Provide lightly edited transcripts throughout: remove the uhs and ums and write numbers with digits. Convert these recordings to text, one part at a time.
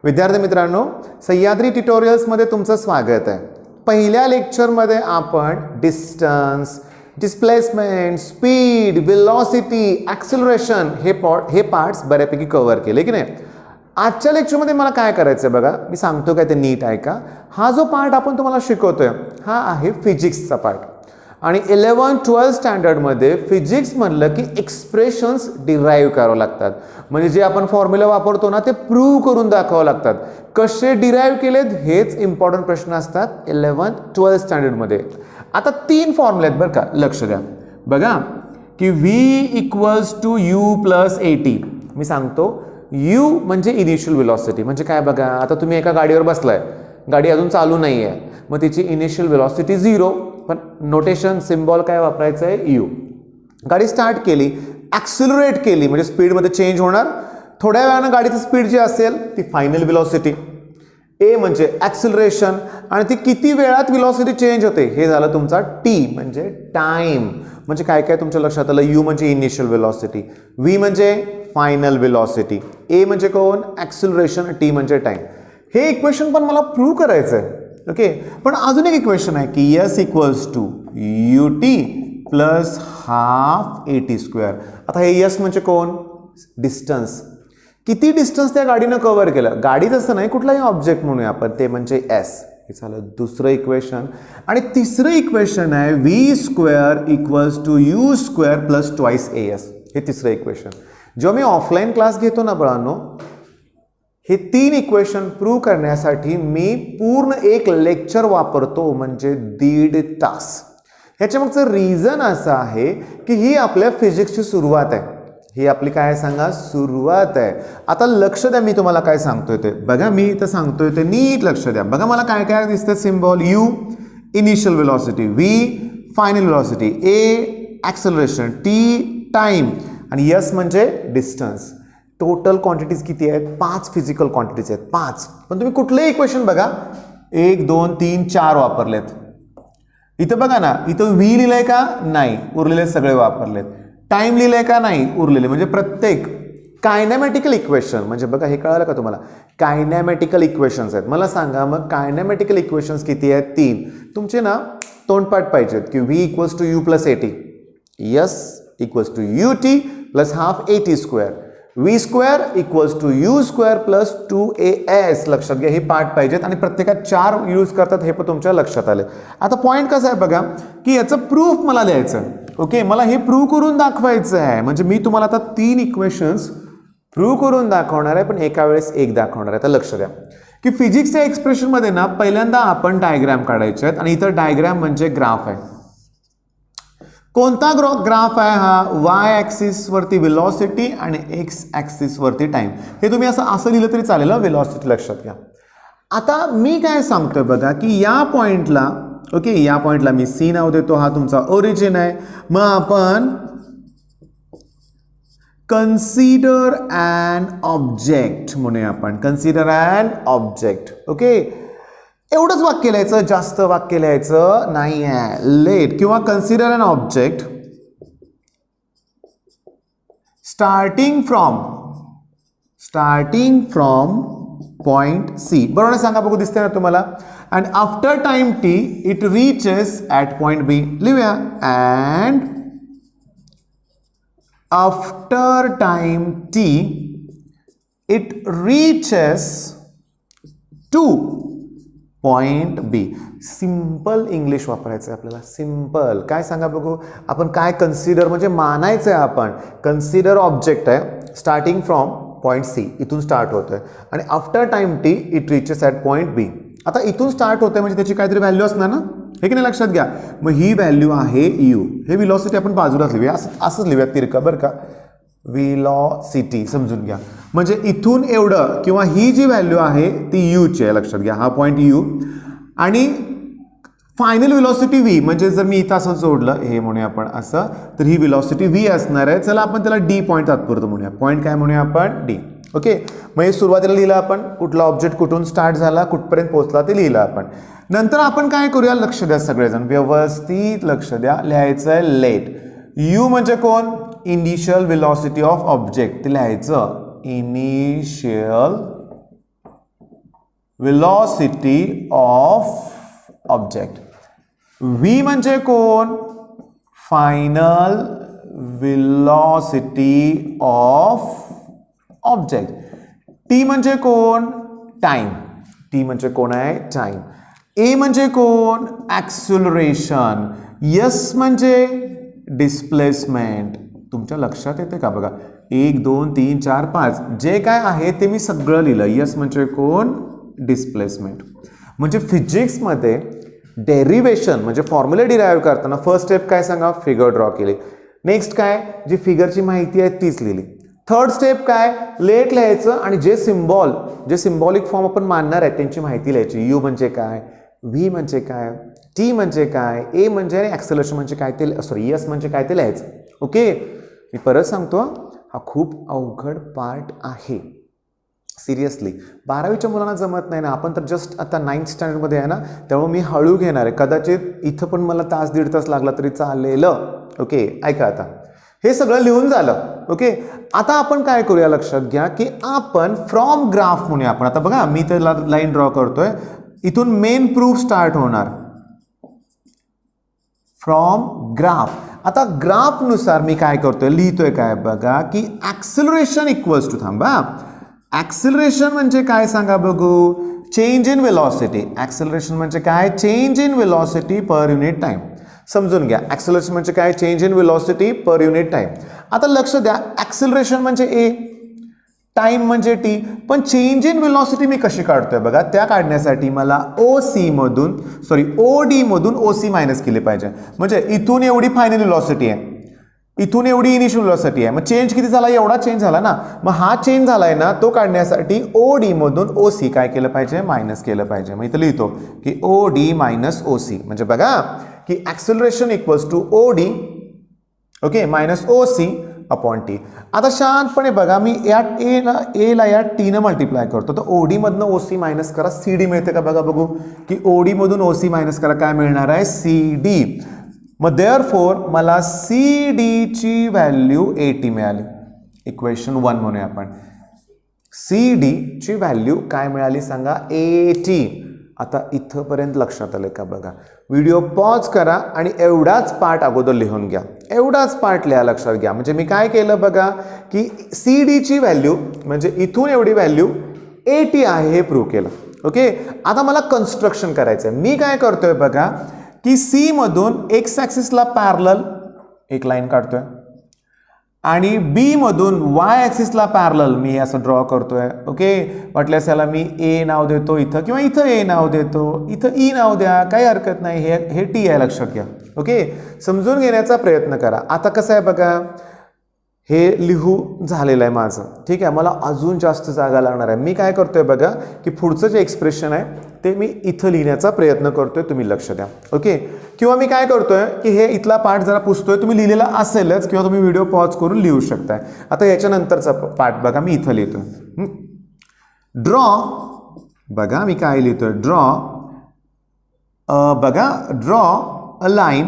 विद्यार्थी मित्रांनो, सह्याद्री ट्युटोरियल्समध्ये तुमचं स्वागत आहे. पहिल्या लेक्चरमध्ये आपण distance, displacement, speed, velocity, acceleration हे पार्ट्स बऱ्यापैकी कव्हर केले की नाही. आजच्या लेक्चरमध्ये मला काय करायचं आहे बघा, मी सांगतो काय ते नीट ऐका. हा जो पार्ट आपण तुम्हाला शिकवतोय हा आहे फिजिक्सचा पार्ट. आणि 11-12 स्टँडर्डमध्ये फिजिक्स म्हणलं की एक्सप्रेशन्स डिराईव्ह करावं लागतात. म्हणजे जे आपण फॉर्म्युला वापरतो ना ते प्रूव्ह करून दाखवावं लागतात. कसे डिराईव्ह केलेत हेच इम्पॉर्टंट प्रश्न असतात 11-12 स्टँडर्डमध्ये. आता 3 फॉर्म्युले आहेत बरं का, लक्ष द्या. बघा की v = u + at. मी सांगतो u म्हणजे इनिशियल वेलॉसिटी. म्हणजे काय बघा, आता तुम्ही एका गाडीवर बसलाय, गाडी अजून चालू नाही आहे, मग तिची इनिशियल वेलॉसिटी 0, पण नोटेशन सिम्बॉल काय वापरायचं आहे, यू. गाडी स्टार्ट केली, ॲक्सिलरेट केली म्हणजे स्पीडमध्ये चेंज होणार. थोड्या वेळानं गाडीची स्पीड जी असेल ती फायनल वेलॉसिटी. ए म्हणजे ॲक्सिलरेशन, आणि ती किती वेळात वेलॉसिटी चेंज होते हे झालं तुमचा टी म्हणजे टाइम. म्हणजे काय काय तुमच्या लक्षात आलं, यू म्हणजे इनिशियल वेलॉसिटी, व्ही म्हणजे फायनल वेलॉसिटी, ए म्हणजे कोण, ॲक्सिलरेशन, टी म्हणजे टाइम. हे इक्वेशन पण मला प्रूव्ह करायचं आहे. ओके, पण अजून एक इक्वेशन आहे की S = ut + ½ at². आता हे S म्हणजे कोण, डिस्टन्स. किती डिस्टन्स त्या गाडीनं कव्हर केलं. गाडी तसं नाही, कुठलाही ऑब्जेक्ट म्हणूया आपण, ते म्हणजे S. हे झालं दुसरं इक्वेशन. आणि तिसरं इक्वेशन आहे v² = u² + 2as. हे तिसरं इक्वेशन. जेव्हा मी ऑफलाईन क्लास घेतो ना बाळांनो, हे 3 इक्वेशन प्रूव्ह करण्यासाठी मी पूर्ण एक लेक्चर वापरतो, म्हणजे 1.5 तास. ह्याच्या मागचं रिझन असं आहे की ही आपल्या फिजिक्सची सुरुवात आहे. ही आपली काय सांगा, सुरुवात आहे. आता लक्ष द्या, मी तुम्हाला काय सांगतोय ते बघा. मी इथं सांगतोय ते नीट लक्ष द्या. बघा मला काय काय दिसतं symbol. You initial velocity, V final velocity, A acceleration, T time, आणि एस म्हणजे डिस्टन्स. टोटल क्वांटिटीज किती आहेत, 5 फिजिकल क्वांटिटीज आहेत, 5. पण तुम्ही कुठलंही इक्वेशन बघा, 1, 2, 3, 4 वापरलेत. इथं बघा ना, इथं व्ही लिहिलंय का, नाही, उरलेले सगळे वापरलेत. टाइम लिहिलंय का, नाही, उरलेले. म्हणजे प्रत्येक कायनॅमॅटिकल इक्वेशन, म्हणजे बघा हे कळालं का तुम्हाला, कायनॅमॅटिकल इक्वेशन्स आहेत. मला सांगा मग कायनॅमॅटिकल इक्वेशन्स किती आहेत, 3. तुमचे ना तोंडपाठ पाहिजेत की v = u + at, S = ut + ½ at², v² = u² + 2as. लक्षात घ्या, हे पार्ट पाहिजेत आणि प्रत्येकात 4 यूज करतात, हे पण तुमच्या लक्षात आले. आता पॉईंट कसं आहे बघा की याचं प्रूफ मला द्यायचं. ओके, मला हे प्रूव्ह करून दाखवायचं आहे. म्हणजे मी तुम्हाला आता 3 इक्वेशन्स प्रूव्ह करून दाखवणार आहे, पण एका वेळेस एक दाखवणार आहे. तर लक्ष द्या की फिजिक्सच्या एक्सप्रेशनमध्ये ना पहिल्यांदा आपण डायग्राम काढायचे आहेत, आणि इतर डायग्राम म्हणजे ग्राफ आहे. कोणता ग्राफ आहे हा, वाय ॲक्सिस वरती वेलॉसिटी आणि एक्स ॲक्सिस वरती टाइम. हे तुम्ही असं लिहिलं तरी चालेल, वेलॉसिटी लक्षात घ्या. आता मी काय सांगतोय बघा की या पॉइंटला, ओके, या पॉइंटला मी सी नाव देतो, हा तुमचा ओरिजिन आहे. मग आपण कन्सिडर ॲन ऑब्जेक्ट म्हणूया, आपण कन्सिडर ॲन ऑब्जेक्ट. ओके, एवढंच वाक्य लिहायचं, जास्त वाक्य लिहायचं नाही आहे. लेट किंवा consider an object starting from point C. बरोबर आहे, सांगा बघू, दिसते ना तुम्हाला. And after time T it reaches at point B. लिहूया, and after time T it reaches to point B. Simple English वापरायचं आहे आपल्याला, सिंपल. काय सांगा बघू, आपण काय कन्सिडर म्हणजे मानायचं आहे. आपण कन्सिडर ऑब्जेक्ट आहे, स्टार्टिंग फ्रॉम पॉइंट सी, इथून स्टार्ट होतोय, आणि after time T it reaches at point B. आता इथून स्टार्ट होतोय म्हणजे त्याची काहीतरी व्हॅल्यू असणार ना, हे की नाही, लक्षात घ्या. मग ही व्हॅल्यू आहे यू. हे वेलॉसिटी आपण बाजूलाच लिहूया, असंच लिहूया तिरका, बरं का, वेलॉसिटी समजून घ्या. म्हणजे इथून एवढं किंवा ही जी व्हॅल्यू आहे ती यूची आहे, लक्षात घ्या. हा पॉईंट यू, आणि फायनल वेलॉसिटी व्ही. म्हणजे जर मी इथं असं जोडलं, हे म्हणूया आपण असं, तर ही वेलॉसिटी व्ही असणार आहे. चला आपण त्याला डी पॉईंट तात्पुरतं म्हणूया. पॉईंट काय म्हणूया आपण, डी. ओके, मग हे सुरुवातीला लिहिलं आपण, कुठला ऑब्जेक्ट कुठून स्टार्ट झाला, कुठपर्यंत पोहोचला ते लिहिलं आपण. नंतर आपण काय करूया, लक्ष द्या सगळेजण, व्यवस्थित लक्ष द्या. लिहायचं आहे लेट. यू म्हणजे कोण, इनिशियल वेलॉसिटी ऑफ ऑब्जेक्ट. ते लिहायचं initial velocity of object. V म्हणजे कोण? Final velocity of object. T म्हणजे कोण? टाइम. टी म्हणजे कोण आहे? टाइम. ए म्हणजे कोण? ॲक्सिलरेशन. एस म्हणजे डिस्प्लेसमेंट. तुमच्या लक्षात येते का बघा? 1 2 3 4 5 जे काय आहे ते मी सगळं लिहिलं. यस म्हणजे कोण? डिस्प्लेसमेंट. म्हणजे फिजिक्समध्ये डेरिवेशन म्हणजे फॉर्म्युले डिराईव्ह करताना फर्स्ट स्टेप काय सांगा? फिगर ड्रॉ केली. नेक्स्ट काय? जी फिगरची माहिती आहे तीच लिहिली. थर्ड स्टेप काय? लेट लिहायचं आणि जे सिम्बॉलिक फॉर्म आपण मानणार आहे त्यांची माहिती लिहायची. यू म्हणजे काय? व्ही म्हणजे काय? टी म्हणजे काय? ए म्हणजे आणि ॲक्सेलरेशन म्हणजे काय ते सॉरी एस म्हणजे काय ते लिहायचं. ओके, मी परत सांगतो, हा खूप अवघड पार्ट आहे. सिरियसली 12वीच्या मुलांना जमत नाही ना. आपण तर जस्ट आता 9th स्टँडर्डमध्ये आहे ना, त्यामुळे मी हळू घेणार आहे. कदाचित इथं पण मला तास दीड तास लागला तरी चालेल. ओके, ऐका आता हे सगळं लिहून झालं. ओके, आता आपण काय करूया लक्षात घ्या की आपण फ्रॉम ग्राफ म्हणूया. आपण आता बघा मी त्याला लाईन ड्रॉ करतोय. इथून मेन प्रूफ स्टार्ट होणार फ्रॉम ग्राफ. आता ग्राफनुसार मी काय करतोय? लिहितोय काय बघा की ॲक्सिलरेशन इक्वल्स टू, थांबा, ॲक्सिलरेशन म्हणजे काय सांगा बघू? Change in velocity. ॲक्सिलरेशन म्हणजे काय? Change in velocity per unit time. समजून घ्या, ॲक्सिलरेशन म्हणजे काय? Change in velocity per unit time. आता लक्ष द्या, ॲक्सिलरेशन म्हणजे ए, टाइम म्हणजे टी, पण चेंज इन वेलॉसिटी मी कशी काढतोय बघा? त्या काढण्यासाठी मला ओडी मधून ओसी मायनस केली पाहिजे. म्हणजे इथून एवढी फायनल वेलॉसिटी आहे, इथून एवढी इनिशियल वेलॉसिटी आहे. मग चेंज किती झाला? एवढा चेंज झाला ना. मग हा चेंज झालाय ना, तो काढण्यासाठी ओडी मधून ओसी काय केलं पाहिजे? मायनस केलं पाहिजे. मग इथं लिहितो की ओडी मायनस ओसी. म्हणजे बघा की acceleration equals to OD, okay, minus OC upon T. आता शांतपणे बघा, मी या एला या टीनं मल्टिप्लाय करतो, तर ओडी मधनं ओसी मायनस करा, सी डी मिळते का बघा बघू. की ओडी मधून ओसी मायनस करा, काय मिळणार आहे? C D. मग देअरफॉर मला सी डी ची व्हॅल्यू 80 मिळाली. इक्वेशन 1 म्हणूया आपण. सी डी ची व्हॅल्यू काय मिळाली सांगा? 80. आता इथंपर्यंत लक्षात आलं का बघा? व्हिडिओ पॉज करा आणि एवढाच पार्ट अगोदर लिहून घ्या. एवढाच पार्ट लिहा, लक्षात घ्या. म्हणजे मी काय केलं बघा की सी डी ची व्हॅल्यू म्हणजे इथून एवढी व्हॅल्यू 80 आहे हे प्रूव्ह केलं. ओके, आता मला कन्स्ट्रक्शन करायचं आहे. मी काय करतोय बघा की सी मधून एक्स ॲक्सिसला पॅरलल एक लाईन काढतोय आणि बी मधून वाय ॲक्सिसला पॅरलल मी असं ड्रॉ करतोय. ओके, वाटल्यास याला मी ए नाव देतो इथं, किंवा इथं ए नाव देतो, इथं ई नाव द्या, काही हरकत नाही. हे टी आहे, लक्षात घ्या. ओके, समजून घेण्याचा प्रयत्न करा. आता कसं आहे बघा, हे लिहू झालेलं आहे माझं, ठीक आहे. मला अजून जास्त जागा लागणार आहे. मी काय करतोय बघा की पुढचं जे एक्सप्रेशन आहे ते मी इथं लिहिण्याचा प्रयत्न करतोय, तुम्ही लक्ष द्या. ओके, किंवा मी काय करतोय की हे इथला पार्ट जरा पुसतोय, तुम्ही लिहिलेला असेलच किंवा तुम्ही व्हिडिओ पॉज करून लिहू शकताय. आता याच्यानंतरचा पार्ट बघा, मी इथं लिहितोय. ड्रॉ, बघा मी काय लिहितोय? ड्रॉ, बघा, draw a line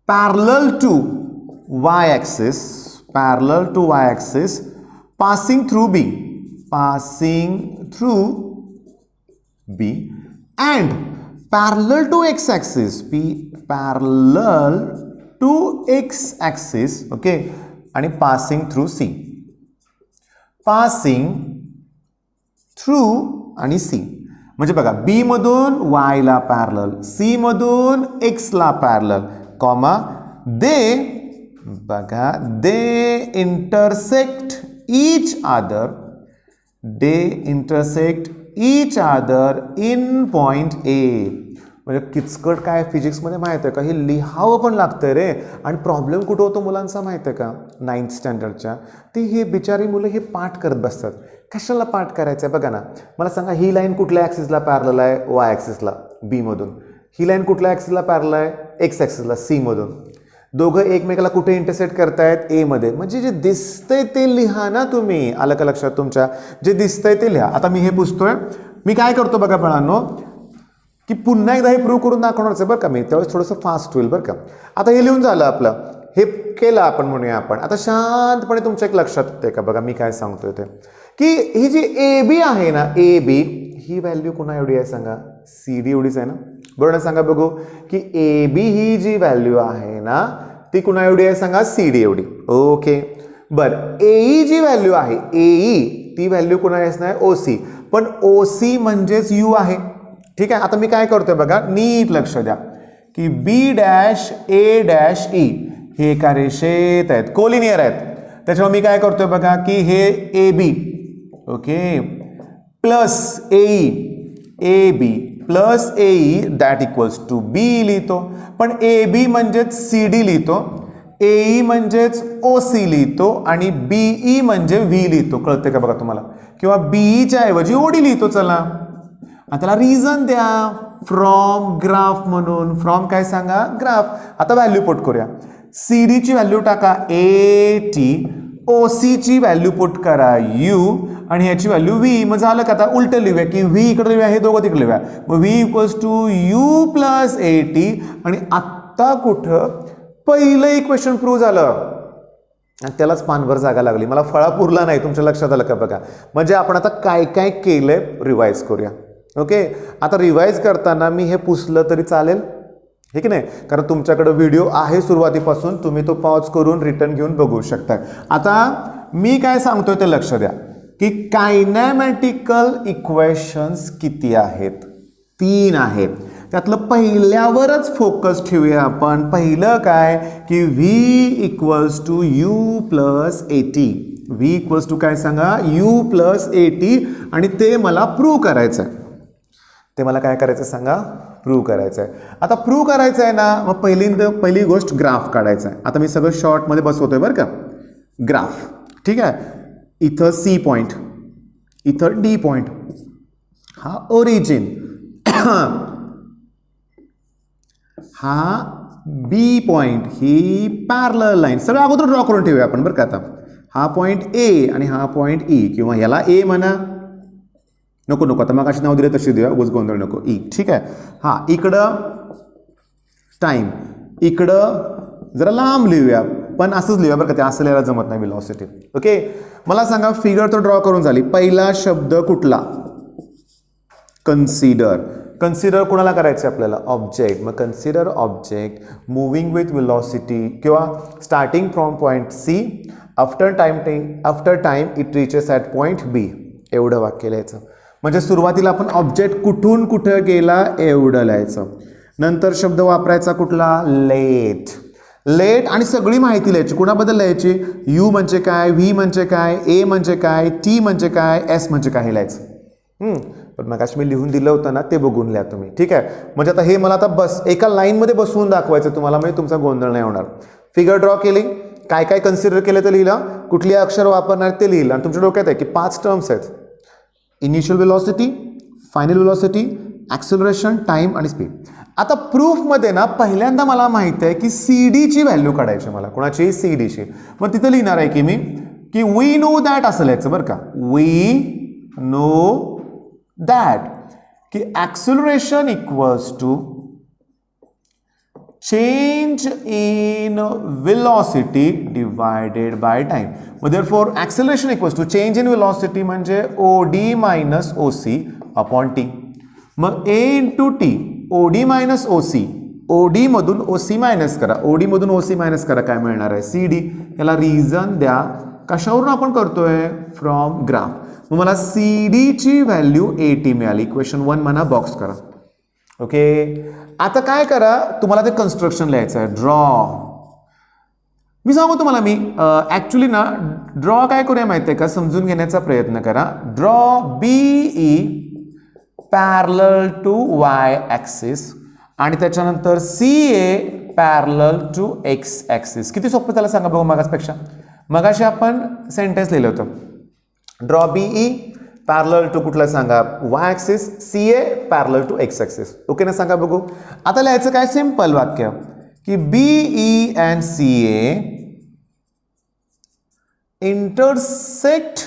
parallel to y-axis, passing through B, and parallel to x-axis, okay, and passing through C, आणि C. म्हणजे बघा, B मधून Y ला पॅरलल, C मधून X ला parallel, comma, they intersect each other in point A. म्हणजे किचकट काय फिजिक्समध्ये माहिती आहे का? हे लिहावं पण लागतंय रे. आणि प्रॉब्लेम कुठं होतो मुलांचा माहिती आहे का? 9th स्टँडर्डच्या, ते हे बिचारी मुलं हे पाठ करत बसतात. कशाला पाठ करायचं आहे बघा ना. मला सांगा, ही लाईन कुठल्या ॲक्सिसला पॅरलल आहे? वाय ॲक्सिसला, बी मधून. ही लाईन कुठल्या ॲक्सिसला पॅरलल आहे? एक्स ॲक्सिसला, सी मधून. दोघं एकमेकाला कुठे इंटरसेक्ट करतायत? ए मध्ये. म्हणजे जे दिसतंय ते लिहा ना तुम्ही. आलं का लक्षात तुमच्या? जे दिसतंय ते लिहा. आता मी हे पुसतोय. मी काय करतो बघा बाळांनो की पुन्हा एकदा हे प्रूव्ह करून दाखवणारच आहे बरं का मी. त्यावेळेस थोडंसं फास्ट होईल बरं का. आता हे लिहून झालं आपलं. हे केलं आपण म्हणूया आपण. आता शांतपणे तुमच्या एक लक्षात येते का बघा मी काय सांगतोय ते, की ही जी ए बी आहे ना, ए बी ही व्हॅल्यू कुणा एवढी आहे सांगा, सी डी एवढीच आहे ना, बरोबर सांगा बघू, की A B he G value आहे ना ती कुणा एवढी आहे सांगा, सी डी एवढी. ओके बरं, एई जी व्हॅल्यू आहे, एई ती व्हॅल्यू कुणा असणार, ओ सी, पण ओ सी म्हणजेच यू आहे. ठीक आहे, आता मी काय करतोय बघा नीट लक्ष द्या, की बी डॅश ए डॅश ई हे एका रेषेत आहेत, कोलिनियर आहेत. त्याच्यामुळे मी काय करतोय बघा, की हे A B okay plus A E, A B plus A E that equals to B लिहितो. पण ए बी म्हणजेच सी डी लिहितो, एई म्हणजेच ओ सी लिहितो आणि बीई म्हणजे व्ही लिहितो. कळते का बघा तुम्हाला, किंवा बीईच्या ऐवजी ओडी लिहितो. चला आता त्याला रिझन द्या, फ्रॉम ग्राफ म्हणून. फ्रॉम काय सांगा, ग्राफ. आता व्हॅल्यू पुट करूया, सी डी ची व्हॅल्यू टाका ए टी, ओ सी ची व्हॅल्यू पुट करा यू आणि ह्याची व्हॅल्यू व्ही. मग झालं का, आता उलट लिहूया, की व्ही इकडे लिहूया, हे दोघं तिकडे लिहूया. मग V equals to you plus A T. आणि आत्ता कुठं पहिलं इक्वेशन प्रूव्ह झालं, त्यालाच पानभर जागा लागली, मला फळा पुरला नाही. तुमच्या लक्षात आलं का बघा. म्हणजे आपण आता काय काय केलंय रिवाईज करूया. ओके, आता रिवाईज करताना मी हे पुसलं तरी चालेल, हे की नाही, कारण तुमच्याकडे व्हिडिओ आहे सुरुवातीपासून, तुम्ही तो पॉज करून रिटर्न घेऊन बघू शकता. आता मी काय सांगतोय ते लक्ष द्या, की कायनॅमॅटिकल इक्वेशन्स किती आहेत, 3 आहेत. त्यातलं पहिल्यावरच फोकस ठेवूया आपण. पहिलं काय, की V equals to you plus A T. V equals to काय सांगा, यू प्लस ए टी. आणि ते मला प्रूव्ह करायचं आहे. ते मला काय करायचं सांगा, प्रूव्ह करायचं आहे. आता प्रूव्ह करायचं आहे ना, मग पहिली गोष्ट ग्राफ काढायचा आहे. आता मी सगळं शॉर्टमध्ये बसवतोय बरं का. ग्राफ ठीक आहे, इथं सी पॉईंट, इथं डी पॉईंट, हा ओरिजिन, हा बी पॉईंट, ही पॅरलल लाईन. सगळं अगोदर ड्रॉ करून ठेवूया आपण बरं का. आता हा पॉईंट ए आणि हा पॉईंट ई, किंवा याला ए म्हणा, नको नको आता मग अशी नाव दिलं तशी देऊया, उगाच गोंधळ नको, ई. ठीक आहे, हा इकडं टाइम, इकडं जरा लांब लिहूया, पण असंच लिहूया बरं का, ते असं लिहायला जमत नाही व्हेलॉसिटी. ओके, मला सांगा फिगर तर ड्रॉ करून झाली. पहिला शब्द कुठला, कन्सिडर. कन्सिडर कोणाला करायचं आपल्याला, ऑब्जेक्ट. मग consider object moving with velocity, किंवा starting from point C, after time it reaches at point B. एवढं वाक्य लिहायचं. म्हणजे सुरुवातीला आपण ऑब्जेक्ट कुठून कुठं गेला एवढं लिहायचं. नंतर शब्द वापरायचा कुठला, लेट. लेट आणि सगळी माहिती लिहायची. कुणाबद्दल लिहायची, यू म्हणजे काय, व्ही म्हणजे काय, ए म्हणजे काय, टी म्हणजे काय, एस म्हणजे काय, हे लिहायचं. पण मग मी लिहून दिलं होतं ना, ते बघून लिहा तुम्ही. ठीक आहे, म्हणजे आता हे मला आता बस एका लाईनमध्ये बसवून दाखवायचं तुम्हाला, म्हणजे तुमचा गोंधळ नाही होणार. फिगर ड्रॉ केली, काय काय कन्सिडर केलं ते लिहिलं, कुठली अक्षर वापरणार ते लिहिलं. आणि तुमच्या डोक्यात आहे की 5 टर्म्स आहेत, initial velocity, final velocity, acceleration, time आणि स्पीड. आता प्रूफमध्ये ना पहिल्यांदा मला माहिती आहे की सी डीची व्हॅल्यू काढायची मला, कोणाची, सी डीची. मग तिथं लिहिणार आहे की मी, की वी नो दॅट असं लिहायचं बरं का. वी नो दॅट की acceleration equals to change in velocity divided by time. therefore acceleration equals to change in velocity म्हणजे OD minus OC upon T. मग A into T, OD minus OC, OD मधून OC minus करा, OD मधून OC minus करा, काय मिळणार आहे, CD. याला रिझन द्या, कशावरून आपण करतोय, फ्रॉम ग्राफ. मग मला CD ची व्हॅल्यू 80 मिळाली. इक्वेशन 1 म्हणा, बॉक्स करा. ओके, आता काय करा, तुम्हाला ते कन्स्ट्रक्शन लिहायचं आहे, ड्रॉ. मी सांगू तुम्हाला, मी ॲक्च्युली ना ड्रॉ काय करूया माहिती आहे का, समजून घेण्याचा प्रयत्न करा. Draw BE parallel to Y axis आणि त्याच्यानंतर CA parallel to X axis. किती सोपं त्याला सांगा बघू मगासपेक्षा. मगाशी आपण सेंटेन्स लिहिलं होतं, ड्रॉ बीई पॅरलल टू कुठला सांगा, Y axis, CA parallel to X axis. Okay ना, सांगा बघू. आता लिहायचं काय, सिंपल वाक्य, की BE and CA intersect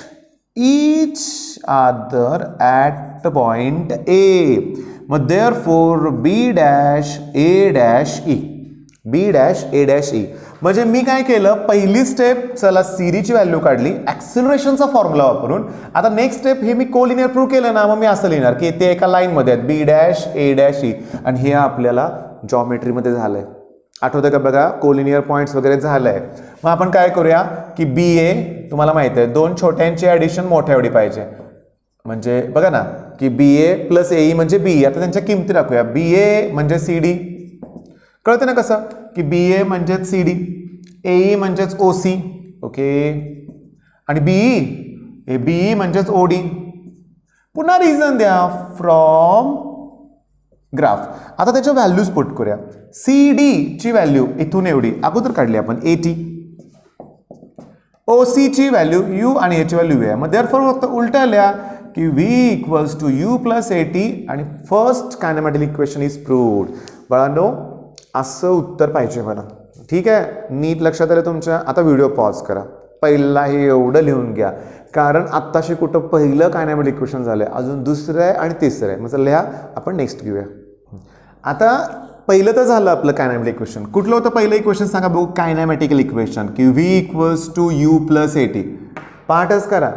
each other at point A. मग therefore B dash A dash E, B dash A dash E. म्हणजे मी काय केलं, पहिली स्टेप चला सीरीची व्हॅल्यू काढली ॲक्सिलरेशनचा फॉर्म्युला वापरून. आता नेक्स्ट स्टेप हे मी कोलिनियर प्रूव्ह केलं ना, मग मी असं लिहिणार की ते एका लाईनमध्ये आहेत बी डॅश ए डॅश ई, आणि हे आपल्याला जॉमेट्रीमध्ये झालंय. आठवतं का बघा, कोलिनियर पॉईंट्स वगैरे झालंय. मग आपण काय करूया की बी ए तुम्हाला माहिती आहे दोन छोट्यांची ॲडिशन मोठ्या एवढी पाहिजे. म्हणजे बघा ना की बी ए प्लस ए म्हणजे बी. आता त्यांच्या किमती टाकूया. बी ए म्हणजे सी डी, कळतं ना कसं की बी ए म्हणजेच सी डी, ए म्हणजेच ओ सी. ओके, आणि बीई हे बीई म्हणजेच ओ डी. पुन्हा रिझन द्या फ्रॉम ग्राफ. आता त्याच्या व्हॅल्यूज पुट करूया. सी डी ची व्हॅल्यू इथून एवढी अगोदर काढली आपण 80, ओ सी ची व्हॅल्यू यू आणि याची व्हॅल्यू आहे. मग देअरफॉर फक्त उलट्या आल्या की V equals to you plus 80 आणि first kinematic equation is proved. बाळांनो असं उत्तर पाहिजे मला. ठीक आहे, नीट लक्षात आलं तुमच्या. आता व्हिडिओ पॉज करा, पहिला हे एवढं लिहून घ्या, कारण आत्ताशी कुठं पहिलं कायनेमॅटिक इक्वेशन झालं आहे, अजून दुसरं आहे आणि तिसरं आहे. मग लिहा, आपण नेक्स्ट घेऊया. आता पहिलं तर झालं आपलं कायनेमॅटिक इक्वेशन. कुठलं होतं पहिलं इक्वेशन सांगा बघू. कायनेमॅटिकल इक्वेशन की V equals to you plus 80. पार्टच करा.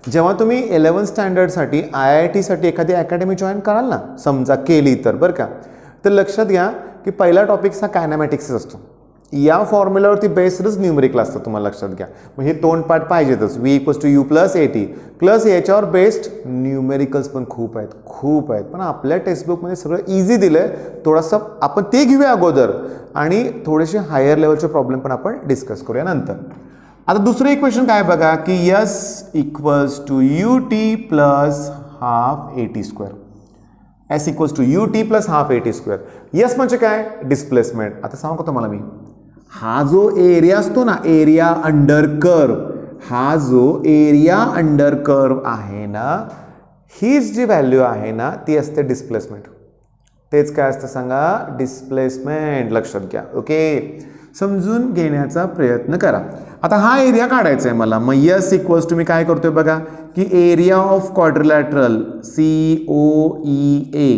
जेव्हा तुम्ही 11th स्टँडर्डसाठी IIT एखादी अकॅडमी जॉईन कराल ना, समजा केली तर बरं का, तर लक्षात घ्या की पहिला टॉपिक हा कायनेमॅटिक्सच असतो. या फॉर्म्युलावरती बेस्डच न्यूमरिकल असतं, तुम्हाला लक्षात घ्या. मग हे दोन पार्ट पाहिजेतच. V equals to you plus 80 plus याच्यावर बेस्ड न्यूमेरिकल्स पण खूप आहेत. पण आपल्या टेक्स्टबुकमध्ये सगळं इझी दिलं आहे. थोडासा आपण ते घेऊया अगोदर आणि थोडेसे हायर लेवलचे प्रॉब्लेम पण आपण डिस्कस करूया नंतर. आता दुसरं इक्वेशन काय बघा की s equals to u t plus half a t square. S equals to u t plus half a t square. S म्हणजे काय, डिस्प्लेसमेंट. आता सांगू का तुम्हाला मी, हा जो एरिया असतो ना, एरिया अंडर कर्व, हा जो एरिया अंडर कर्व आहे ना, हीच जी व्हॅल्यू आहे ना ती असते डिस्प्लेसमेंट. तेच काय असतं सांगा, डिस्प्लेसमेंट. लक्षात घ्या. ओके, समजून घेण्याचा प्रयत्न करा. आता हा एरिया काढायचा आहे मला. मग यस इक्वल्स टू मी काय करतोय बघा की area of quadrilateral COEA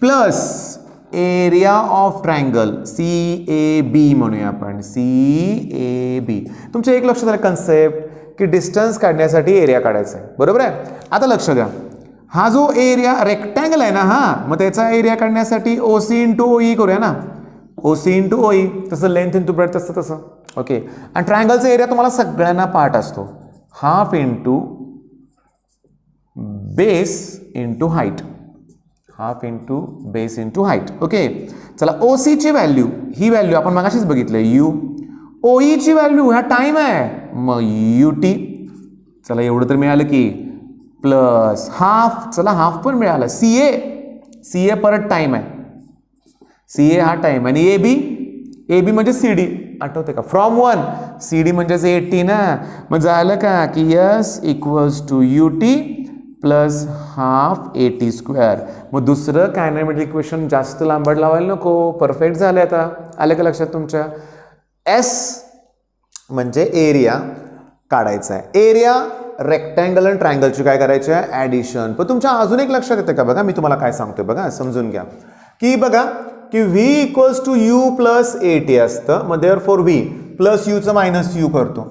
plus area of triangle CAB म्हणूया आपण, CAB. तुमच्या एक लक्षात आलं कन्सेप्ट की डिस्टन्स काढण्यासाठी एरिया काढायचा आहे, बरोबर आहे. आता लक्ष द्या, हा जो एरिया रेक्टँगल आहे ना, हा मग त्याचा एरिया काढण्यासाठी OC इंटू OE करूया ना. OC इंटू OE, तसं लेंथ इंटू ब्रेड्थ असतं तसं. ओके, आणि ट्रायंगलचा एरिया तुम्हाला सगळ्यांना पार्ट असतो, half into base into height, half into base into height. Okay, चला OC ची व्हॅल्यू, ही व्हॅल्यू आपण मगाशीच बघितलं U. OE ची व्हॅल्यू हा टाइम आहे, मग UT. चला एवढं तर मिळालं की प्लस हाफ, चला हाफ पण मिळालं. CA परत टाइम आहे, CA हा टाइम. आणि AB म्हणजे CD, आठवते का, फ्रॉम 1. CD म्हणजेच 80 ना. मग झालं का की s equals to UT plus half 80 square. मग दुसरं कायनेमॅटिक इक्वेशन जास्त लांबड लावायला नको, परफेक्ट झालं. आता आलं का लक्षात तुमच्या. S म्हणजे एरिया काढायचा आहे. एरिया रेक्टँगल आणि ट्रायंगलची काय करायची आहे, ॲडिशन. पण तुमच्या अजून एक लक्षात येतं का बघा, मी तुम्हाला काय सांगतोय बघा, समजून घ्या की बघा की V equals to you plus 80 असतं. मग देअरफॉर V प्लस यूचं मायनस यू करतो,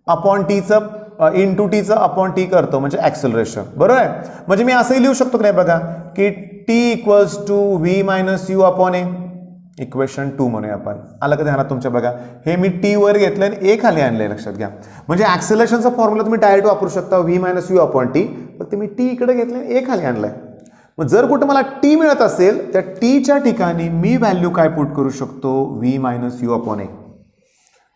अपॉन टीचं इंटू टीचं अपॉन टी करतो, म्हणजे ॲक्सेलरेशन, बरोबर आहे. म्हणजे मी असंही लिहू शकतो की नाही बघा की T equals to V minus u upon a, equation 2 म्हणूया आपण. आलं का ध्यानात तुमच्या बघा, हे मी टी वर घेतलं आणि ए खाली आणलंय, लक्षात घ्या. म्हणजे ॲक्सेलरेशनचा फॉर्म्युला तुम्ही डायरेक्ट वापरू शकता, V minus u upon T, फक्त मी टी इकडे घेतलं ए खाली आणलंय. मग जर कुठं मला टी मिळत असेल त्या टीच्या ठिकाणी मी व्हॅल्यू काय पुट करू शकतो, V मायनस यू अपॉन ए.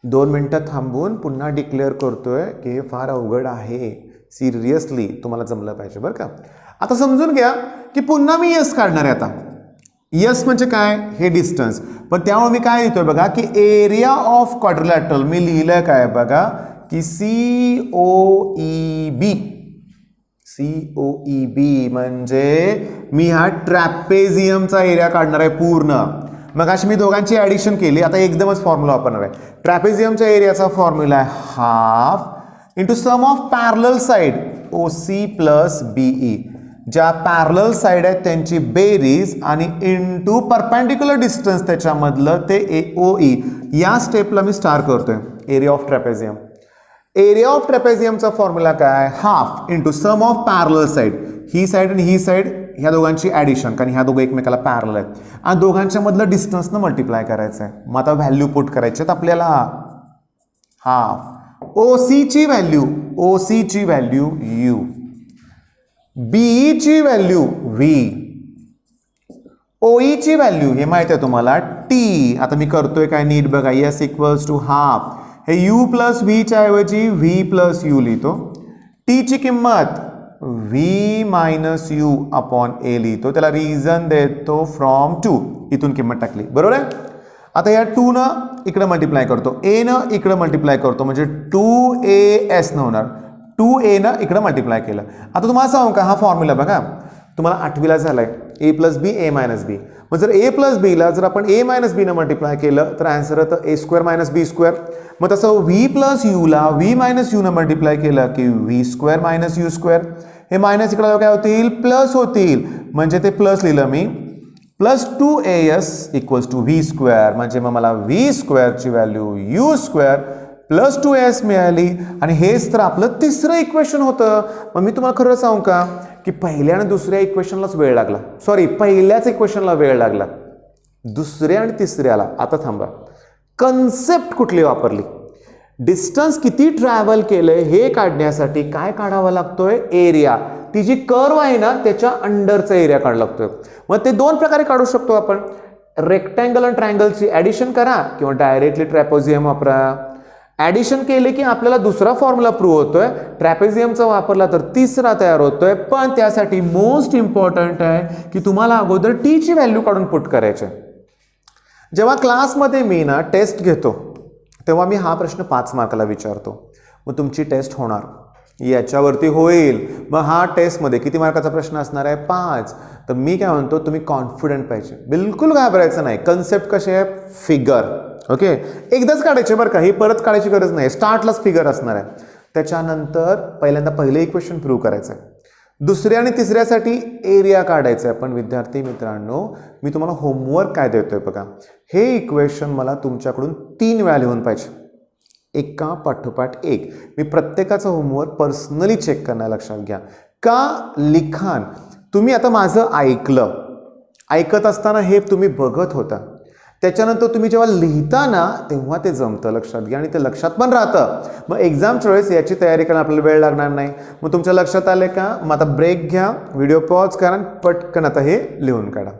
2 मिनटं थांबून पुन्हा डिक्लेअर करतोय की हे फार अवघड आहे, सिरियसली तुम्हाला जमलं पाहिजे बरं का. आता समजून घ्या की पुन्हा मी यस काढणार आहे. आता यस म्हणजे काय, हे डिस्टन्स. पण त्यामुळे मी काय लिहितोय बघा की एरिया ऑफ क्वाड्रिलॅटरल, मी लिहिलं काय बघा की COEB म्हणजे मी हा ट्रॅपेझियमचा एरिया काढणार आहे पूर्ण. मग अशी मी दोघांची ॲडिशन केली. आता एकदमच फॉर्म्युला वापरणार आहे. ट्रॅपेझियमच्या एरियाचा फॉर्म्युला आहे half into sum of parallel side OC plus BE. ज्या पॅरलल साईड आहेत त्यांची बेरीज आणि इनटू परपेंडिक्युलर डिस्टन्स त्याच्यामधलं ते OE. या स्टेपला मी स्टार करतोय area of trapezium. Area of ट्रॅपेझियमचा फॉर्म्युला काय, half into sum of parallel side, ही साईड आणि ही साईड ह्या दोघांची ॲडिशन, कारण ह्या दोघं एकमेकाला पॅरलल आहेत, आणि दोघांच्या मधलं डिस्टन्सनं मल्टिप्लाय करायचं आहे. मग आता व्हॅल्यू पुट करायचे आहेत आपल्याला. हाफ OC ची व्हॅल्यू U, BE ची व्हॅल्यू V, OE ची व्हॅल्यू हे माहिती आहे तुम्हाला T. आता मी करतोय काय नीट बघा, S इक्वल्स टू हाफ, हे U प्लस V च्या ऐवजी V प्लस U लिहितो. T ची किंमत V minus U upon A लिहितो, त्याला रिझन देतो फ्रॉम 2, इथून किंमत टाकली, बरोबर आहे. आता या 2 न इकडे मल्टिप्लाय करतो, A न इकडे मल्टिप्लाय करतो, म्हणजे 2AS न होणार. 2A न इकडे मल्टिप्लाय केलं. आता तुम्हाला सांगू का, हा फॉर्म्युला बघा तुम्हाला 8वीला झालाय, A plus B A minus B. मग जर A प्लस बीला जर आपण A मायनस बी न मल्टिप्लाय केलं तर आन्सर येतं A square minus B square. मग तसं V प्लस यूला V मायनस यू न मल्टिप्लाय केलं की V square minus u square. हे मायनस इकडे काय होतील, प्लस होतील, म्हणजे ते प्लस लिहिलं मी, plus 2AS equals to V square, म्हणजे मग मला V स्क्वेअरची value U square plus 2AS मिळाली. आणि हेच तर आपलं तिसरं इक्वेशन होतं. मग मी तुम्हाला खरं सांगू का की पहिल्या आणि दुसऱ्या इक्वेशनलाच वेळ लागला, सॉरी पहिल्याच इक्वेशनला वेळ लागला, दुसऱ्या आणि तिसऱ्याला. आता थांबा, कन्सेप्ट कुठली वापरली, डिस्टन्स किती ट्रॅव्हल केलंय हे काढण्यासाठी काय काढावा लागतोय, एरिया. ती जी कर्व आहे ना त्याच्या अंडरचा एरिया काढावा लागतोय. मग ते दोन प्रकारे काढू शकतो आपण, रेक्टँगल आणि ट्रायंगलची ॲडिशन करा किंवा डायरेक्टली ट्रॅपेझियम वापरा. ॲडिशन केले की आपल्याला दुसरा फॉर्म्युला प्रूव्ह होतोय, ट्रॅपेझियमचा वापरला तर तिसरा तयार होतोय. पण त्यासाठी मोस्ट इम्पॉर्टंट आहे की तुम्हाला अगोदर T ची व्हॅल्यू काढून पुट करायचे. जेव्हा क्लासमध्ये मी ना टेस्ट घेतो तेव्हा मी हा प्रश्न 5 मार्काला विचारतो, मग तुमची टेस्ट होणार याच्यावरती होईल. मग हा टेस्टमध्ये किती मार्काचा प्रश्न असणार आहे, 5. तर मी काय म्हणतो, तुम्ही कॉन्फिडंट पाहिजे, बिलकुल घाबरायचं नाही. कन्सेप्ट कसे आहे, फिगर, ओके, एकदाच काढायचे बरं का, ही परत काढायची गरज नाही, स्टार्टलाच फिगर असणार आहे. त्याच्यानंतर पहिल्यांदा पहिलं इक्वेशन प्रूव्ह करायचं आहे, दुसऱ्या आणि तिसऱ्यासाठी एरिया काढायचा आहे. पण विद्यार्थी मित्रांनो, मी तुम्हाला होमवर्क काय देतोय बघा, हे इक्वेशन मला तुमच्याकडून 3 वेळा लिहून पाहिजे, एका पाठोपाठ एक. मी प्रत्येकाचं होमवर्क पर्सनली चेक करणार, लक्षात घ्या. का लिखाण तुम्ही आता माझं ऐकलं, ऐकत असताना हे तुम्ही बघत होता, त्याच्यानंतर तुम्ही जेव्हा लिहिता ना तेव्हा ते जमतं, लक्षात घ्या, आणि ते लक्षात पण राहतं. मग एक्झामच्या वेळेस याची तयारी करायला आपल्याला वेळ लागणार नाही. मग तुमच्या लक्षात आले का, मग आता ब्रेक घ्या, व्हिडिओ पॉज करा, पटकन आता हे लिहून काढा.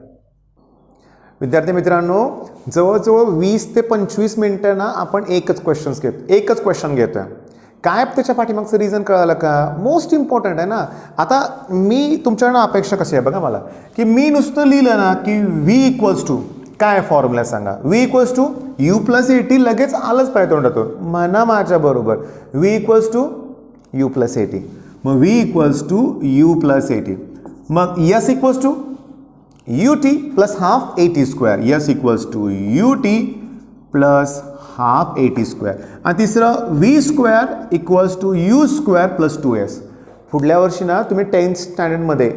विद्यार्थी मित्रांनो, जवळजवळ 20 ते 25 मिनिटांना आपण एकच क्वेश्चन घेतोय. काय त्याच्या पाठीमागचं रिझन कळालं का, मोस्ट इम्पॉर्टंट आहे ना. आता मी तुमच्याकडनं अपेक्षा कशी आहे बघा मला, की मी नुसतं लिहिलं ना की V इक्वल्स टू काय फॉर्म्युला सांगा, V equals to U plus AT, लगेच आलंच पाहिजे तोंडातून, म्हणा माझ्या बरोबर, V equals to U plus AT. मग V equals to U plus AT. मग S equals to UT plus half AT square, S equals to UT plus half AT square. आणि तिसरं V square equals to U square plus 2S. पुढल्या वर्षी ना तुम्ही 10th स्टँडर्डमध्ये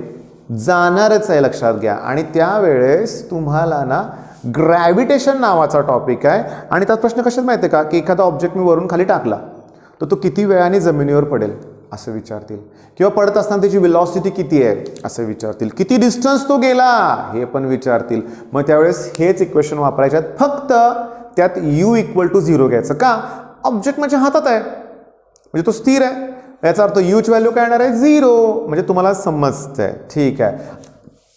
जाणारच आहे, लक्षात घ्या. आणि त्यावेळेस तुम्हाला ना ग्रॅव्हिटेशन नावाचा टॉपिक आहे. आणि त्यात प्रश्न कशात माहिती आहे का, की एखादा ऑब्जेक्ट मी वरून खाली टाकला तर तो किती वेळाने जमिनीवर पडेल असं विचारतील, किंवा पडत असताना त्याची वेलॉसिटी किती आहे असं विचारतील, किती डिस्टन्स तो गेला हे पण विचारतील. मग त्यावेळेस हेच इक्वेशन वापरायच्यात, फक्त त्यात U इक्वल टू 0 घ्यायचं. का, ऑब्जेक्ट माझ्या हातात आहे, म्हणजे तो स्थिर आहे, याचा अर्थ U ची व्हॅल्यू काय येणार आहे, 0. म्हणजे तुम्हाला समजतंय, ठीक आहे.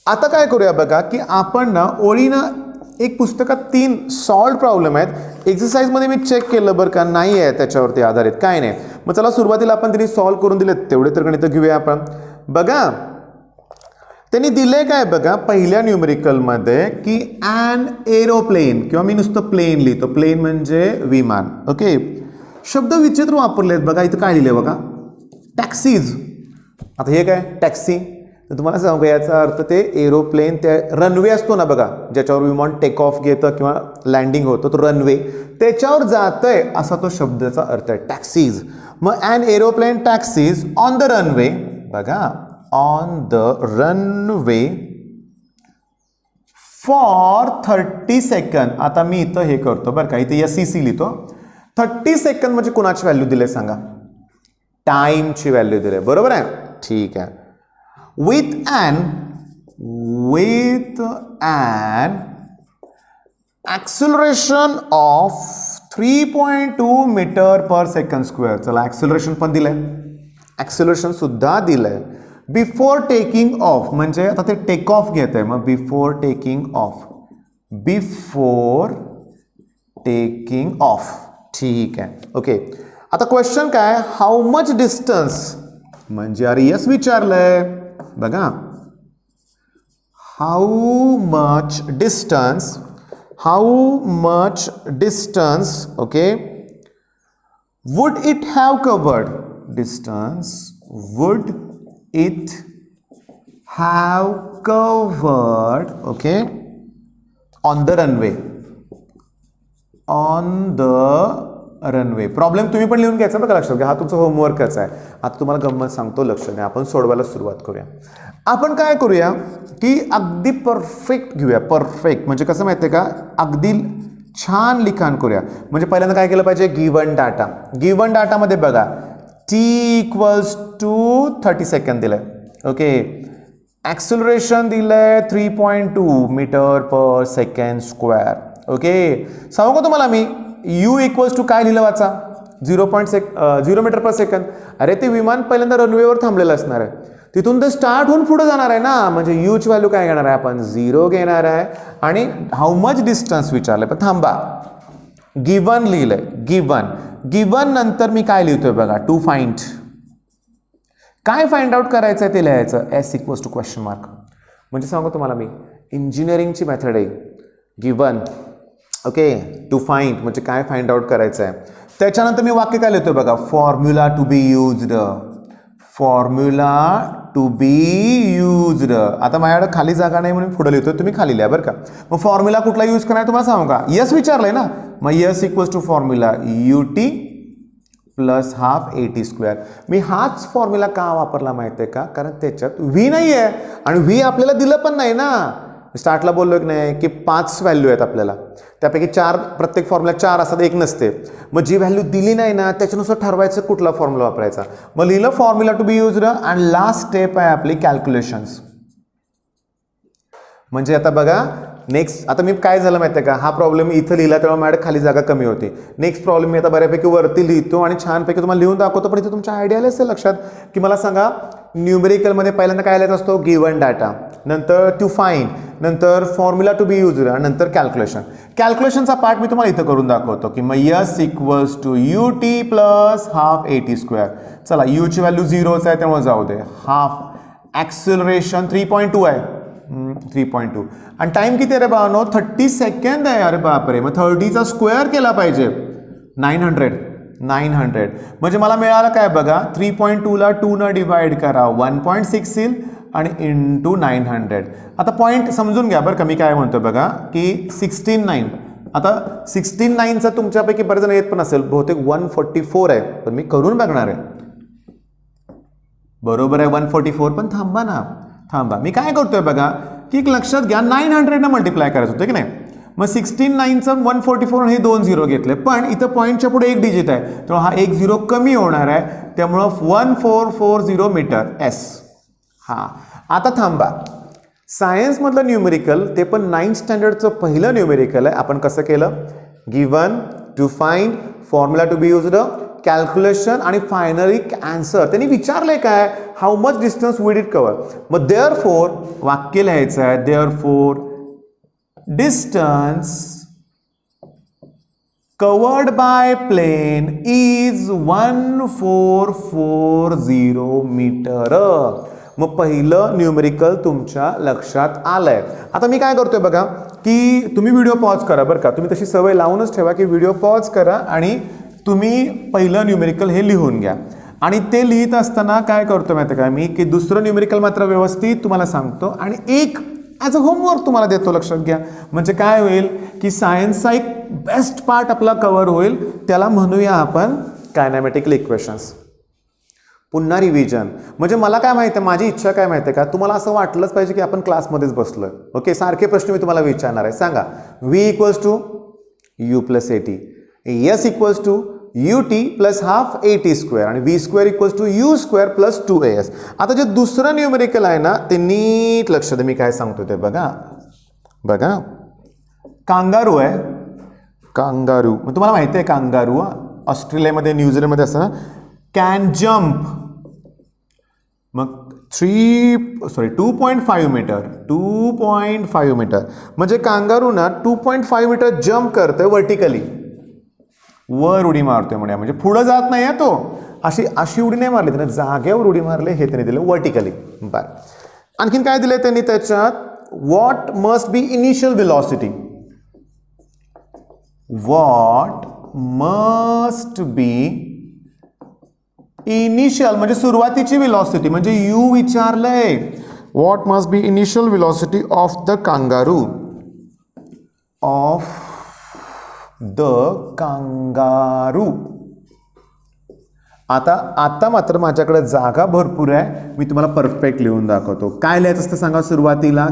आता काय करूया बघा, की आपण ना ओळीनं एक पुस्तकात 3 सॉल्व्ड प्रॉब्लेम आहेत. एक्सरसाइजमध्ये मी चेक केलं बरं का, नाही आहे त्याच्यावरती आधारित, काय नाही. मग चला सुरुवातीला आपण त्यांनी सॉल्व्ह करून दिलेत तेवढे तर गणितं घेऊया आपण. बघा त्यांनी दिले काय बघा, पहिल्या न्यूमेरिकलमध्ये की ॲन एरोप्लेन, किंवा मी नुसतं प्लेन लिहितो, प्लेन म्हणजे विमान, ओके. शब्द विचित्र वापरलेत बघा, इथं काय लिहिले बघा, टॅक्सीज. आता हे काय टॅक्सी, तर तुम्हाला सांगू याचा अर्थ ते एरोप्लेन, ते रनवे असतो ना बघा, ज्याच्यावर विमान टेक ऑफ घेतं किंवा लँडिंग होतं, तो रनवे, त्याच्यावर जातंय असा तो शब्दाचा अर्थ आहे टॅक्सीज. मग an aeroplane taxies on the runway, बघा on the runway for 30 second. आता मी इथं हे करतो बरं का, इथे SEC लिहितो. 30 सेकंड म्हणजे कुणाची व्हॅल्यू दिले सांगा? टाइमची व्हॅल्यू दिले, बरोबर आहे. ठीक आहे. With an acceleration of 3.2 metre per second square. चला ॲक्सिलरेशन पण दिलंय, ॲक्सिलरेशन सुद्धा दिलंय. बिफोर टेकिंग ऑफ म्हणजे आता ते टेक ऑफ घेत आहे, मग बिफोर टेकिंग ऑफ. ठीक आहे. ओके. आता क्वेश्चन काय? हाऊ मच डिस्टन्स म्हणजे अरे यस विचारलंय बघा. How much distance okay would it have covered. Distance would it have covered okay on the runway. Problem तुम्ही पण लिहून घ्यायचा बघा, लक्षात घ्या. हा तुमचा होमवर्कच आहे. आता तुम्हाला गंमत सांगतो, लक्ष द्या. आपण सोडवायला सुरुवात करूया. आपण काय करूया की अगदी परफेक्ट घेऊया. परफेक्ट म्हणजे कसं माहिती आहे का, अगदी छान लिखाण करूया. म्हणजे पहिल्यांदा काय केलं पाहिजे? गिवन डाटामध्ये बघा t = 30 सेकंड दिलंय. ओके. ॲक्सिलरेशन दिलंय 3.2 metre per second square. Okay. सांगू का तुम्हाला मी u = काय लिहिलं वाचा? 0 मीटर पर सेकंड. अरे ते विमान पहिल्यांदा रनवेवर थांबलेलं असणार आहे, तिथून ते स्टार्ट होऊन पुढे जाणार आहे ना, म्हणजे u ची व्हॅल्यू काय घेणार आहे आपण? 0 घेणार आहे. आणि हाऊ मच डिस्टन्स विचारलंय, पण थांबा, गिवन लिहिलंय. गिवन नंतर मी काय लिहितोय बघा? To find. काय फाइंड आउट करायचं आहे ते लिहायचं. S = question mark. म्हणजे सांगू तुम्हाला मी, इंजिनिअरिंगची मेथड आहे. गिवन ओके, टू फाइंड म्हणजे काय फाइंड आउट करायचं आहे. त्याच्यानंतर मी वाक्य काय लिहितोय बघा? Formula to be used. आता माझ्याकडे खाली जागा नाही म्हणून पुढे लिहितोय, तुम्ही खाली लिहा बरं का. मग फॉर्म्युला कुठला यूज करायचा तुम्हाला सांगू का? यस विचारलंय ना, मग यस = फॉर्म्युला UT + ½ AT². मी हाच फॉर्म्युला का वापरला माहिती आहे का? कारण त्याच्यात V नाही आहे आणि V आपल्याला दिलं पण नाही ना. स्टार्टला बोललो की नाही की 5 व्हॅल्यू आहेत आपल्याला, त्यापैकी 4 प्रत्येक फॉर्म्युला 4 असतात, एक नसते. मग जी व्हॅल्यू दिली नाही ना त्याच्यानुसार ठरवायचं कुठला फॉर्म्युला वापरायचा. मग लिहिलं फॉर्म्युला टू बी यूज्ड आणि लास्ट स्टेप आहे आपली कॅल्क्युलेशन्स. म्हणजे आता बघा नेक्स्ट, आता मी काय झालं माहिती आहे का, हा प्रॉब्लेम इथं लिहिला तेव्हा माझ्याकडे खाली जागा कमी होती. नेक्स्ट प्रॉब्लेम मी आता बऱ्यापैकी वरती लिहितो आणि छानपैकी तुम्हाला लिहून दाखवतो. पण इथे तुमच्या आयडिया आले असेल लक्षात की मला सांगा न्यूमेरिकलमध्ये पहिल्यांदा काय लिहायचं असतो? गिवन डाटा, नंतर टू फाइंड, नंतर फॉर्म्युला टू बी यूज्ड आणि नंतर कॅल्क्युलेशन. कॅल्क्युलेशनचा पार्ट मी तुम्हाला इथं करून दाखवतो की मग यस = UT + ½ AT². चला u ची व्हॅल्यू 0च आहे त्यामुळे जाऊ दे. हाफ ॲक्सिलरेशन 3.2 आहे, 3.2 आणि टाइम किती आहे रे बाळांनो? 30 सेकंड आहे. अरे बापरे, मग 30चा स्क्वेअर केला पाहिजे. 900 म्हणजे मला मिळालं काय बघा? 3.2 ला 2 न डिवाइड करा, 1.6 येईल आणि इंटू 900. आता पॉईंट समजून घ्या बरं का, मी काय म्हणतो बघा की 16.9. आता 16.9चा तुमच्यापैकी बरेच जण येत पण असेल, बहुतेक 144 आहे, पण मी करून बघणार आहे. बरोबर आहे 144, पण थांबा मी काय करतोय बघा की एक लक्षात घ्या, 900 न मल्टिप्लाय करायचं होतं की नाही. मग 16.9चं 144 आणि हे 2 0 घेतले, पण इथं पॉईंटच्या पुढे एक डिजिट आहे त्यामुळे हा एक 0 कमी होणार आहे, त्यामुळं 1440 मीटर S. हा आता थांबा, सायन्समधलं न्यूमेरिकल ते पण 9th स्टँडर्डचं पहिलं न्यूमेरिकल आहे. आपण कसं केलं? Given, to find, formula to be used, calculation आणि फायनली आन्सर. त्यांनी विचारलंय काय? How much distance would it cover. मग देअरफॉर वाक्य लिहायचं आहे. Therefore distance covered by plane is 1440 metre. मग पहिलं न्यूमेरिकल तुमच्या लक्षात आलंय. आता मी काय करतोय बघा की तुम्ही व्हिडिओ पॉज करा बरं का. तुम्ही तशी सवय लावूनच ठेवा की व्हिडिओ पॉज करा आणि तुम्ही पहिलं न्यूमेरिकल हे लिहून घ्या. आणि ते लिहित असताना काय करतो माहिती आहे का मी, की दुसरं न्यूमेरिकल मात्र व्यवस्थित तुम्हाला सांगतो आणि एक ॲज अ होमवर्क तुम्हाला देतो. लक्षात घ्या, म्हणजे काय होईल की सायन्सचा एक बेस्ट पार्ट आपला कव्हर होईल. त्याला म्हणूया आपण कायनॅमेटिकल इक्वेशन्स. पुन्हा रिव्हिजन. म्हणजे मला काय माहिती आहे, माझी इच्छा काय माहिती आहे का, तुम्हाला असं वाटलंच पाहिजे की आपण क्लासमध्येच बसलोय. ओके, सारखे प्रश्न मी तुम्हाला विचारणार आहे. सांगा v equals to u plus A t, s equals to ut plus half a t square आणि v square equals to u square plus 2as. आता जे दुसरं न्यूमेरिकल आहे ना ते नीट लक्ष दे, मी काय सांगतो ते बघा. बघा कांगारू आहे, कांगारू. मग तुम्हाला माहिती आहे कांगारू ऑस्ट्रेलियामध्ये न्यूझीलंडमध्ये असतं ना, कॅन जम्प. मग 2.5 मीटर, 2.5 मीटर म्हणजे कांगारू ना 2.5 मीटर जम्प करतोय वर्टिकली, वर उडी मारतोय म्हणजे पुढं जात नाही आहे तो, अशी उडी नाही मारली त्याने, जागेवर उडी मारले हे त्याने दिलं वर्टिकली. बाय. आणखीन काय दिलंय त्यांनी त्याच्यात, what must be initial velocity, what must be initial म्हणजे सुरुवातीची व्हेलॉसिटी, म्हणजे यू विचारलंय. What must be initial velocity of the kangaroo, of the kangaroo. आता मात्र माझ्याकडे जागा भरपूर आहे, मी तुम्हाला परफेक्ट लिहून दाखवतो. काय लिहायचं असतं सांगा सुरुवातीला,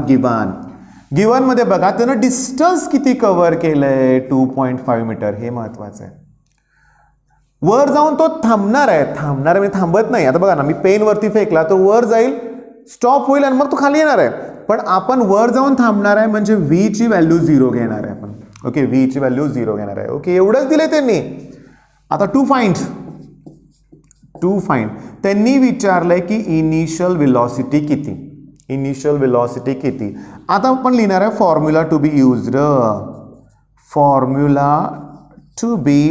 गिवन मध्ये बघा त्यानं डिस्टन्स किती कव्हर केलंय, 2.5 मीटर. हे महत्वाचं आहे. वर जाऊन तो थांबणार आहे म्हणजे थांबत नाही. आता बघा ना, मी पेन वरती फेकला तर वर जाईल, स्टॉप होईल आणि मग तो खाली येणार आहे. पण आपण वर जाऊन थांबणार आहे म्हणजे v ची व्हॅल्यू 0 घेणार आहे आपण. ओके, v ची व्हॅल्यू 0 घेणार आहे. ओके, एवढंच दिलंय त्यांनी. आता टू फाइंड त्यांनी विचारलंय की इनिशियल व्हेलॉसिटी किती, इनिशियल व्हेलॉसिटी किती. आता आपण लिहिणार आहे formula to be used, formula to be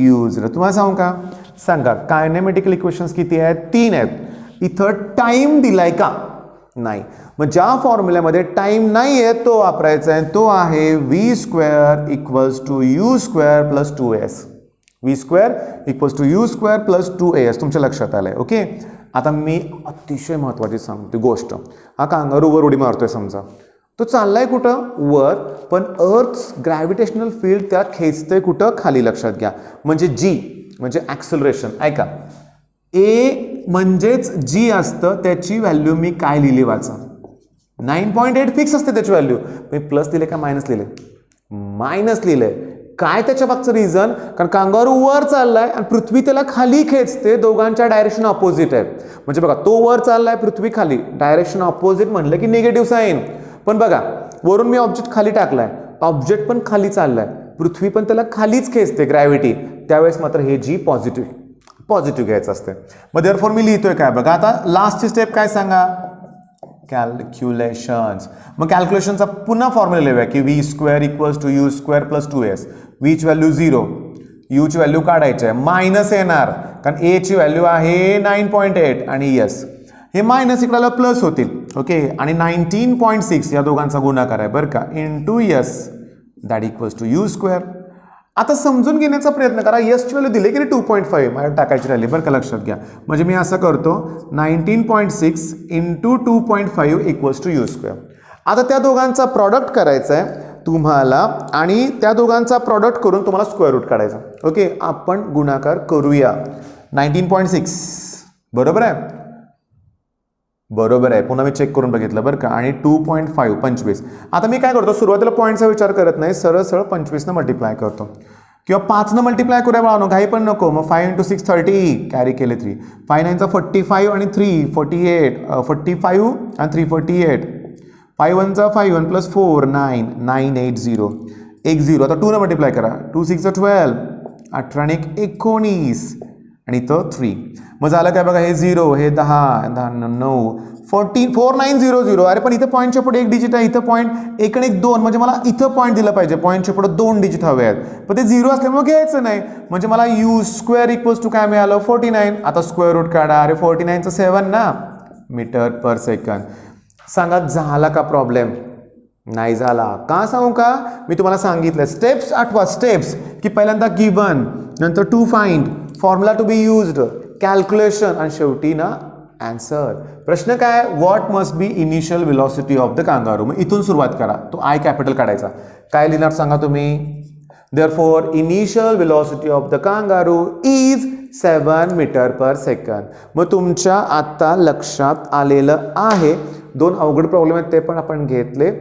used. तुम्हाला सांगू का, सांगा कायनेमॅटिकल इक्वेशन्स किती आहेत, 3 आहेत. इथं टाइम दिलाय का, नाही. मग ज्या फॉर्म्युल्यामध्ये टाइम नाही आहे तो वापरायचा आहे, तो आहे v square equals to u square plus 2as, v square equals to u square plus 2as. तुमच्या लक्षात आलंय. ओके, आता मी अतिशय महत्वाची सांगते गोष्ट. हा कांगारू वर उडी मारतोय समजा, तो चाललाय कुठं, वर, पण अर्थ ग्रॅव्हिटेशनल फील्ड त्याला खेचतंय कुठं, खाली. लक्षात घ्या. म्हणजे g म्हणजे ॲक्सेलरेशन. ऐका, a म्हणजेच g असतं, त्याची व्हॅल्यू मी काय लिहिली वाचा, 9.8 फिक्स असते त्याची व्हॅल्यू. मी प्लस लिहिले का मायनस लिहिले, मायनस लिहिले. काय त्याच्या मागचं रिझन, कारण कांगारू वर चाललाय आणि पृथ्वी त्याला खाली खेचते, दोघांच्या डायरेक्शन अपोजिट आहे. म्हणजे बघा, तो वर चाललाय, पृथ्वी खाली, डायरेक्शन अपोजिट म्हणलं की निगेटिव्ह साईन. पण बघा, वरून मी ऑब्जेक्ट खाली टाकलाय, ऑब्जेक्ट पण खाली चाललाय, पृथ्वी पण त्याला खालीच खेचते ग्रॅव्हिटी, त्यावेळेस मात्र हे जी पॉझिटिव्ह घ्यायचं असते. मग देअरफॉर मी लिहितोय काय बघा. आता लास्टची स्टेप काय सांगा, कॅल्क्युलेशन्स. मग कॅल्क्युलेशनचा पुन्हा फॉर्म्युला लिहूया की v square equals to u square plus 2s. v ची व्हॅल्यू 0, u ची व्हॅल्यू काढायची आहे, मायनस येणार कारण a ची व्हॅल्यू आहे 9.8 आणि s हे मायनस इकडे प्लस होतील. ओके, आणि 19.6 या दोघांचा गुणाकार आहे बरं का, into s that equals to u square. आता समजून घेण्याचा प्रयत्न करा, s ची व्हॅल्यू दिली की 2.5 माझ्या टाकायची राहिली बरं का, लक्षात घ्या. म्हणजे मी असं करतो 19.6 into 2.5 equals to u square. आता त्या दोघांचा प्रॉडक्ट करायचा आहे तुम्हाला आणि त्या दोघांचा प्रॉडक्ट करून तुम्हाला स्क्वेअर रूट काढायचा. ओके, आपण गुणाकार करूया. 19.6 बरोबर आहे, बरोबर आहे. पुन्हा मी चेक करून बघितलं बरं का. आणि 2.5 25. आता मी काय करतो, सुरुवातीला पॉईंटचा विचार करत नाही, सरळ 25 मल्टिप्लाय करतो किंवा 5 मल्टिप्लाय करूया बाळांनो, घाई पण नको. मग 5 × 6 30, कॅरी केले 3, 5 9 45 आणि 3 48, 45 आणि 3 48, 5 1 5 1 प्लस 4 9 980 1 0. आता 2 मल्टिप्लाय करा, 2 6 12, 18 आणि 19 आणि इथं 3. मग झालं काय बघा, हे 0, हे 10 9 14 4900. अरे पण इथं पॉईंटच्या पुढे 1 डिजिट आहे, इथं पॉईंट 1 आणि 1 2, म्हणजे मला इथं पॉईंट दिलं पाहिजे, पॉईंटच्या पुढे 2 डिजिट हवे आहेत, पण ते 0 असल्यामुळे घ्यायचं नाही. म्हणजे मला u स्क्वेअर इक्वल्स टू काय मिळालं, 49. आता स्क्वेअर रूट काढा. अरे 49चं 7 ना, मीटर पर सेकंद. सांगा झाला का प्रॉब्लेम, नाही झाला. का सांगू का, मी तुम्हाला सांगितलं स्टेप्स आठवा. स्टेप्स की पहिल्यांदा गिवन, नंतर to find, formula to be used, calculation आणि शेवटी ना आन्सर. प्रश्न काय, what must be initial velocity of the kangaroo. मग इथून सुरुवात करा, तो आय कॅपिटल काढायचा. काय लिहिणार सांगा तुम्ही, therefore initial velocity of the kangaroo is 7 metre per second. मग तुमच्या आता लक्षात आलेलं आहे. 2 अवघड प्रॉब्लेम आहेत ते पण आपण घेतले.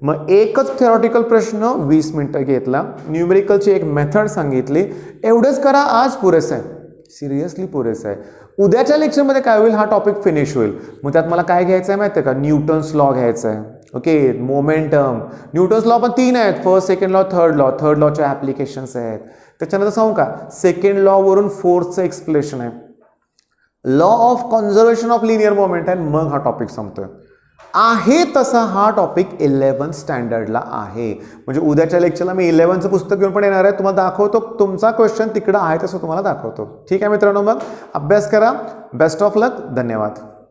मग एकच थेरॉटिकल प्रश्न 20 मिनिटं घेतला. न्यूमेरिकलची एक मेथड सांगितली. एवढंच करा, आज पुरेसं आहे. सिरियसली पुरेसं आहे. उद्याच्या लेक्चरमध्ये काय होईल, हा टॉपिक फिनिश होईल. मग त्यात मला काय घ्यायचं आहे माहिती आहे का, न्यूटन्स लॉ घ्यायचा आहे. Okay, momentum. न्यूटन्स लॉ पण 3 आहेत, first, second law, third law. Third लॉचे ॲप्लिकेशन्स आहेत. त्याच्यानंतर सांगू का, सेकंड लॉ वरून फोर्थचं एक्सप्लेनेशन आहे. Law of conservation of linear moment आहे. मग हा टॉपिक संपतोय. आहे तसा हा टॉपिक 11 स्टँडर्डला आहे. म्हणजे उद्याच्या लेक्चरला मी 11चं पुस्तक घेऊन पण येणार आहे. तुम्हाला दाखवतो, तुमचा क्वेश्चन तिकडं आहे तसं तुम्हाला दाखवतो. ठीक आहे मित्रांनो, मग अभ्यास करा. बेस्ट ऑफ लक. धन्यवाद.